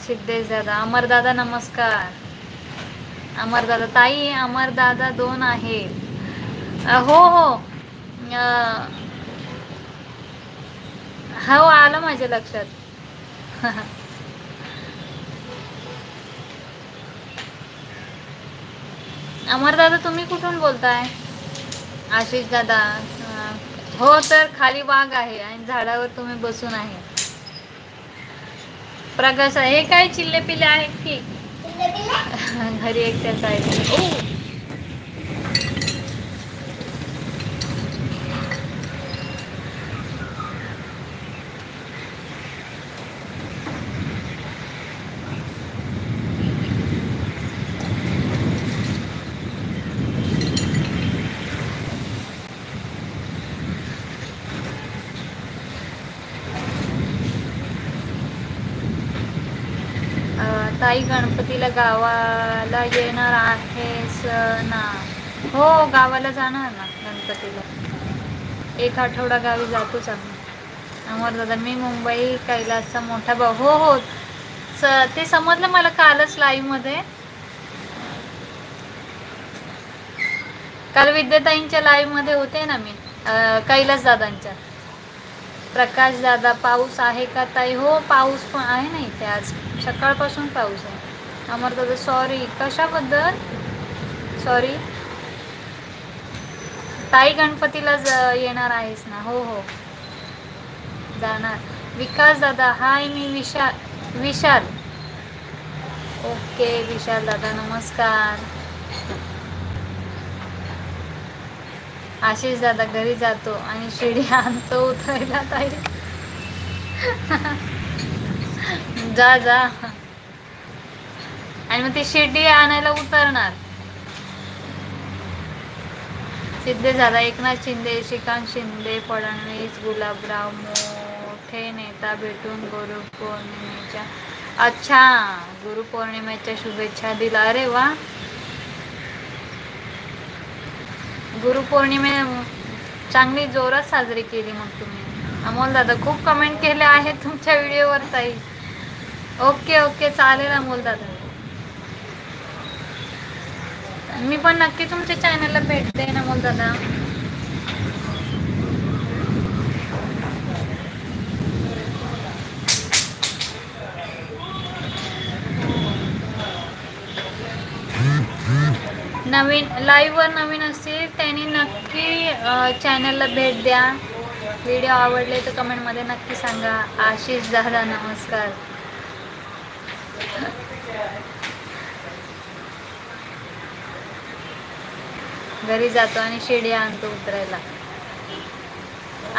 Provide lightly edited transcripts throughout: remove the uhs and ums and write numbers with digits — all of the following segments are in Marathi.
सिद्धेश दादा, अमर दादा नमस्कार. अमर दादा ताई, अमर दादा 2 आहेत. हो हो. हो आलं माझ्या लक्षात. अमर दादा तुम्ही कुठून बोलताय? आशिष दादा, हो तर खाली वाघ आहे आणि झाडावर तुम्ही बसून आहे. प्रकाश हे काय चिल्ले पिल्ले आहेत की घरी एकट्याच आहे. ताई गणपतीला गावाला येणार आहेस ना? हो गावाला जाणार ना गणपतीला. 1 आठवडा गावी जातोच आम्ही. अमर दादा मी मुंबई कैलासचा मोठा भाऊ. हो हो ते समजलं मला कालच लाईव्ह मध्ये. काल विद्याताईंच्या लाईव्ह मध्ये होते ना मी, कैलास दादांच्या. प्रकाश दादा पाऊस आहे का ताई? हो पाऊस पण आहे ना इथे, आज सकाळपासून पाऊस आहे. अमर दादा सॉरी कशाबद्दल? सॉरी ताई गणपतीला येणार आहेस ना? हो हो जाणार. विकास दादा हाय मी विशाल. ओके विशाल दादा नमस्कार. आशिष दादा घरी जातो आणि शिडी आणतो उतरायला ताई. जा जा आणि मग ती शिडी आणायला उतरणार. सिद्धे दादा एकनाथ शिंदे, श्रीकांत शिंदे, फडणवीस, गुलाबराव मोठे नेता भेटून गुरुपौर्णिमेच्या गुरुपौर्णिमेच्या शुभेच्छा दिला. अरे वा, गुरुपौर्णिमे चांगली जोरात साजरी केली मग तुम्ही. अमोल दादा खूप कमेंट केले आहेत तुमच्या व्हिडिओवर ताई. ओके ओके चालेल अमोल दादा, मी पण नक्की तुमच्या चॅनलला भेट देईन अमोल दादा. नवीन लाईव्हवर नवीन असतील त्यांनी नक्की चॅनलला भेट द्या. व्हिडिओ आवडले तर कमेंटमध्ये नक्की सांगा. आशिष दादा नमस्कार. घरी जातो आणि शिडी आणतो उतरायला.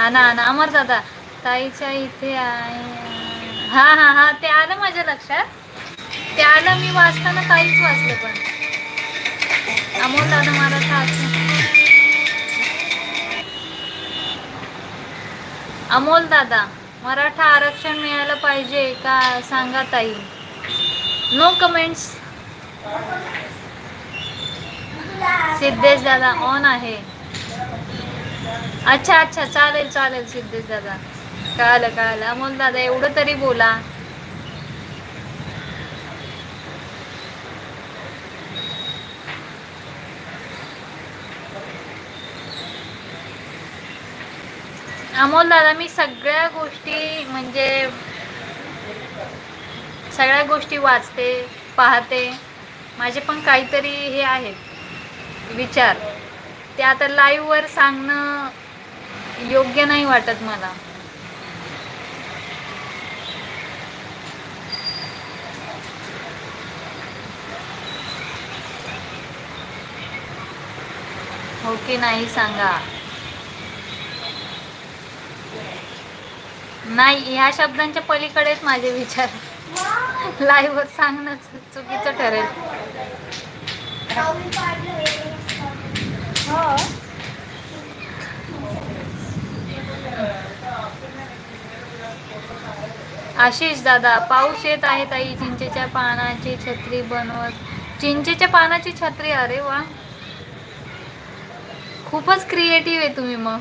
आणा अमर दादा ताईच्या इथे आहे. हा हा हा ते आलं माझ्या लक्षात, ते आलं. मी वाचताना ताईच वाचलं. पण अमोल दादा मराठा अमोल दादा मराठा आरक्षण मिळालं पाहिजे का सांगा ताई. No comments. सिद्धेश दादा ऑन आहे. अच्छा अच्छा चालेल चालेल सिद्धेश दादा, कळालं. अमोल दादा एवढं तरी बोला. अमोल दादा मी सगळ्या गोष्टी वाचते, पाहते. माझे पण काहीतरी हे आहेत विचार, ते आता लाईव्ह वर सांगणं योग्य नाही वाटत मला. हो की नाही सांगा. नाही ह्या शब्दांच्या पलीकडेच माझे विचार. लाईव्ह वर सांगणं चुकीचं ठरेल. आशिष दादा पाऊस येत आहे ताई. चिंचेच्या पानाची छत्री बनवत. चिंचेच्या पानाची छत्री? अरे वा, खूपच क्रिएटिव्ह आहे तुम्ही. मग